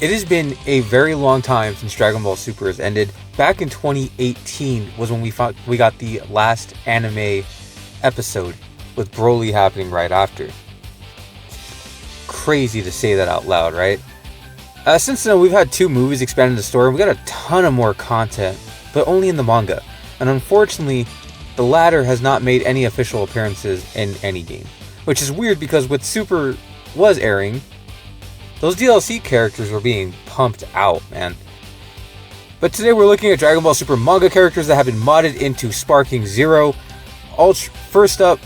It has been a very long time since Dragon Ball Super has ended. Back in 2018 was when we got the last anime episode, with Broly happening right after. Crazy to say that out loud, right? Since then, we've had 2 movies expanding the story, and we got a ton of more content, but only in the manga. And unfortunately, the latter has not made any official appearances in any game. Which is weird because with Super was airing, those DLC characters were being pumped out, man. But today we're looking at Dragon Ball Super manga characters that have been modded into Sparking Zero. First up,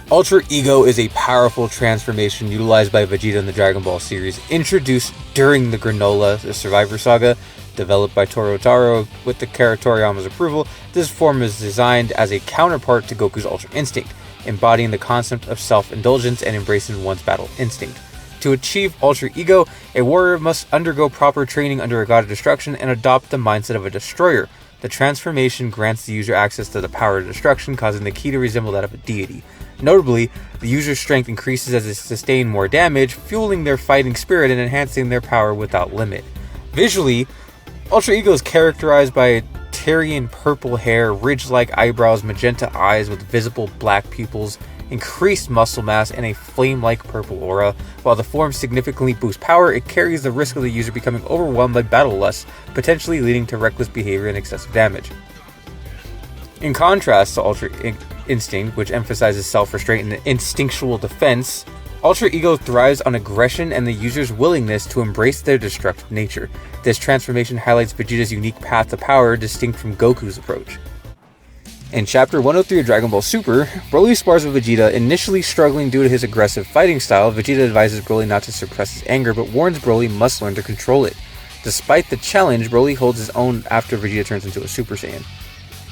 Ultra Ego is a powerful transformation utilized by Vegeta in the Dragon Ball series, introduced during the Granola, the Survivor Saga, developed by Taro with the Kara Toriyama's approval. This form is designed as a counterpart to Goku's Ultra Instinct, embodying the concept of self-indulgence and embracing one's battle instinct. To achieve Ultra Ego, a warrior must undergo proper training under a god of destruction and adopt the mindset of a destroyer. The transformation grants the user access to the power of destruction, causing the ki to resemble that of a deity. Notably, the user's strength increases as they sustain more damage, fueling their fighting spirit and enhancing their power without limit. Visually, Ultra Ego is characterized by Tyrian purple hair, ridge-like eyebrows, magenta eyes with visible black pupils, increased muscle mass, and a flame-like purple aura. While the form significantly boosts power, it carries the risk of the user becoming overwhelmed by battle lust, potentially leading to reckless behavior and excessive damage. In contrast to Ultra Instinct, which emphasizes self-restraint and instinctual defense, Ultra Ego thrives on aggression and the user's willingness to embrace their destructive nature. This transformation highlights Vegeta's unique path to power, distinct from Goku's approach. In Chapter 103 of Dragon Ball Super, Broly spars with Vegeta, initially struggling due to his aggressive fighting style. Vegeta advises Broly not to suppress his anger, but warns Broly must learn to control it. Despite the challenge, Broly holds his own after Vegeta turns into a Super Saiyan.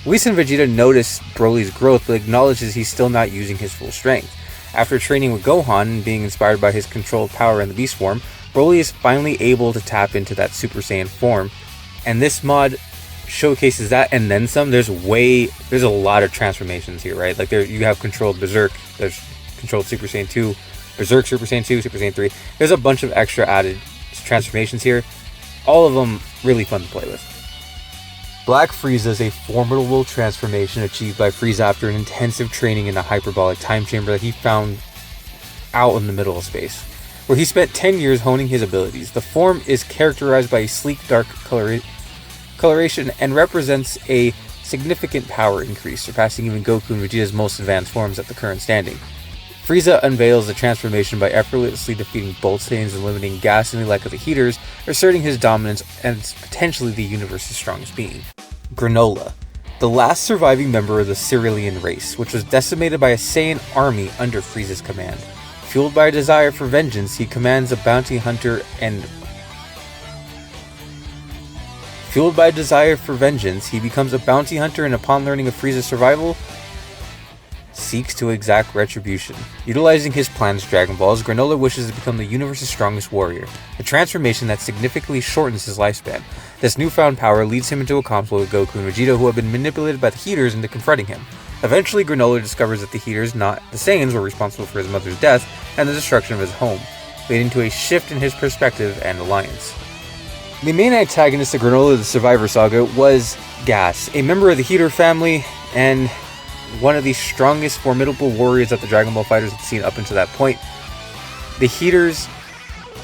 Whis and Vegeta notice Broly's growth, but acknowledges he's still not using his full strength. After training with Gohan and being inspired by his controlled power in the Beast form, Broly is finally able to tap into that Super Saiyan form, and this mod showcases that and then some. There's a lot of transformations here, right? Like you have controlled Berserk, there's controlled Super Saiyan 2, Berserk Super Saiyan 2, Super Saiyan 3. There's a bunch of extra added transformations here. All of them really fun to play with. Black Frieza is a formidable transformation achieved by Frieza after an intensive training in a hyperbolic time chamber that he found out in the middle of space, where he spent 10 years honing his abilities. The form is characterized by a sleek dark coloration and represents a significant power increase, surpassing even Goku and Vegeta's most advanced forms at the current standing. Frieza unveils the transformation by effortlessly defeating bolt Saiyans and limiting gas in the like of the heaters, asserting his dominance as potentially the universe's strongest being. Granola, the last surviving member of the Cerealian race, which was decimated by a Saiyan army under Frieza's command. Fueled by a desire for vengeance, he becomes a bounty hunter and upon learning of Frieza's survival, seeks to exact retribution. Utilizing his plan's Dragon Balls, Granola wishes to become the universe's strongest warrior, a transformation that significantly shortens his lifespan. This newfound power leads him into a conflict with Goku and Vegeta, who have been manipulated by the Heaters into confronting him. Eventually, Granola discovers that the Heaters, not the Saiyans, were responsible for his mother's death and the destruction of his home, leading to a shift in his perspective and alliance. The main antagonist of Granola the Survivor Saga was Gas, a member of the Heater family and one of the strongest formidable warriors that the Dragon Ball fighters had seen up until that point. The Heaters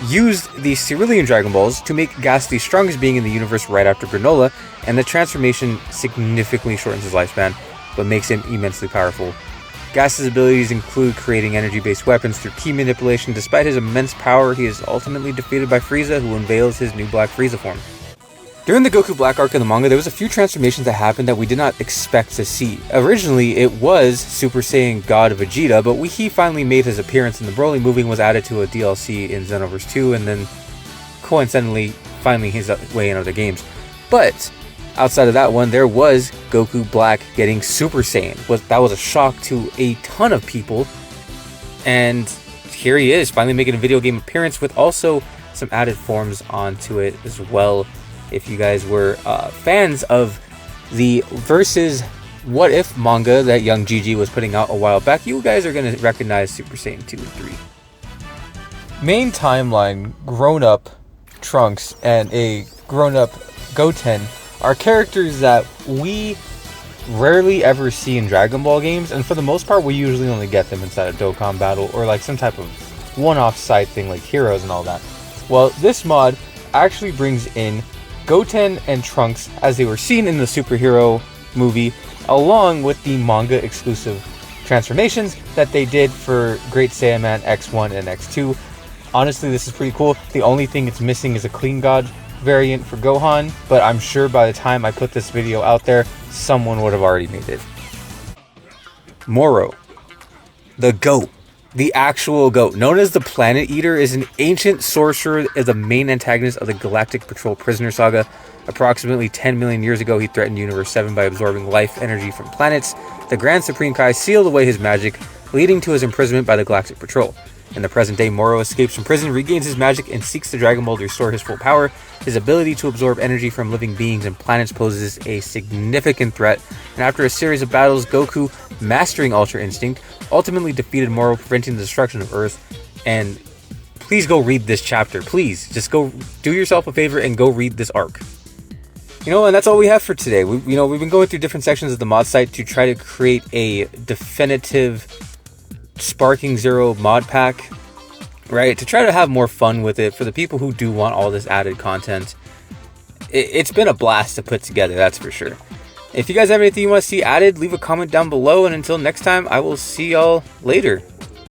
used the Cerealian Dragon Balls to make Gas the strongest being in the universe right after Granola, and the transformation significantly shortens his lifespan, but makes him immensely powerful. Gas's abilities include creating energy-based weapons through ki manipulation. Despite his immense power, he is ultimately defeated by Frieza, who unveils his new Black Frieza form. During the Goku Black arc in the manga, there was a few transformations that happened that we did not expect to see. Originally, it was Super Saiyan God Vegeta, but he finally made his appearance in the Broly movie and was added to a DLC in Xenoverse 2, and then coincidentally, finally his way in other games. But outside of that one, there was Goku Black getting Super Saiyan. That was a shock to a ton of people, and here he is, finally making a video game appearance with also some added forms onto it as well. If you guys were fans of the Versus What If manga that Young GG was putting out a while back, you guys are going to recognize Super Saiyan 2 and 3. Main timeline, grown up Trunks and a grown-up Goten are characters that we rarely ever see in Dragon Ball games, and for the most part we usually only get them inside a Dokkan battle or like some type of one-off side thing like heroes and all that. Well, this mod actually brings in Goten and Trunks as they were seen in the superhero movie, along with the manga exclusive transformations that they did for Great Saiyaman X1 and X2. Honestly, this is pretty cool. The only thing it's missing is a Clean God variant for Gohan, but I'm sure by the time I put this video out there, someone would have already made it. Morrow, the GOAT, the actual GOAT, known as the Planet Eater, is an ancient sorcerer, is the main antagonist of the Galactic Patrol Prisoner Saga. Approximately 10 million years ago, he threatened Universe 7 by absorbing life energy from planets. The Grand Supreme Kai sealed away his magic, leading to his imprisonment by the Galactic Patrol. In the present day, Morrow escapes from prison, regains his magic, and seeks the Dragon Ball to restore his full power. His ability to absorb energy from living beings and planets poses a significant threat, and after a series of battles, Goku, mastering Ultra Instinct, ultimately defeated Morrow, preventing the destruction of Earth. And please go read this chapter. Please, just go do yourself a favor and go read this arc. And that's all we have for today. We've been going through different sections of the mod site to try to create a definitive Sparking Zero mod pack, right? To try to have more fun with it for the people who do want all this added content. It's been a blast to put together, that's for sure. If you guys have anything you want to see added, leave a comment down below, and until next time, I will see y'all later.